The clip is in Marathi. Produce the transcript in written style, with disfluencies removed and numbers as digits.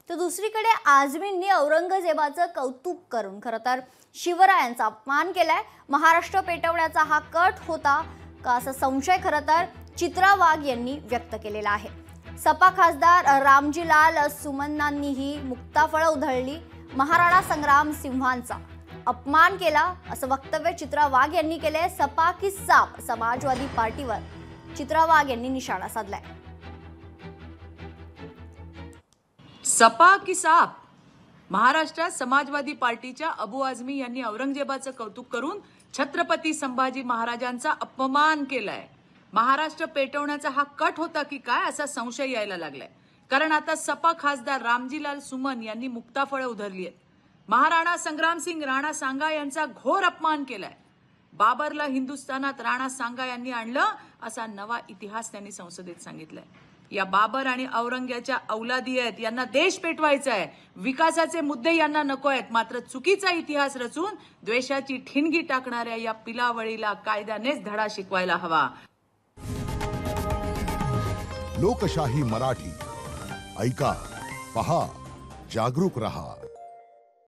तर दुसरीकडे आझमींनी औरंगजेबाचं कौतुक करून खरं तर शिवरायांचा अपमान केलाय। महाराष्ट्र पेटवण्याचा हा कट होता का असा संशय खरं तर चित्रा वाघ यांनी व्यक्त केलेला आहे। सपा खासदार रामजीलाल सुमनांनीही मुक्ताफळं उधळली, महाराणा संग्राम सिंहांचा अपमान केला असं वक्तव्य चित्रा वाघ यांनी केले। सपा की साप समाजवादी पार्टीवर चित्रा वाघ यांनी निशाणा साधलाय। सपा की साप महाराष्ट्रात समाजवादी पार्टीच्या अबू आझमी यांनी औरंगजेबाचं कौतुक करून छत्रपती संभाजी महाराजांचा अपमान केलाय। महाराष्ट्र पेटवण्याचा हा कट होता की काय असा संशय यायला लागलाय, कारण आता सपा खासदार रामजीलाल सुमन यांनी मुक्ताफळं उधळली आहेत। महाराणा संग्रामसिंग राणा सांगा यांचा घोर अपमान केलाय। बाबरला हिंदुस्थानात राणा सांगा यांनी आणलं असा नवा इतिहास त्यांनी संसदेत सांगितलाय। या बाबर आणि औरंग्याच्या औलादी आहेत, यांना देश पेटवायचा आहे, विकासाचे मुद्दे यांना नको आहेत। मात्र चुकीचा इतिहास रचून द्वेषाची ठिणगी टाकणाऱ्या या पिलावळीला कायद्यानेच धडा शिकवायला हवा। लोकशाही मराठी ऐका, पहा, जागरूक रहा।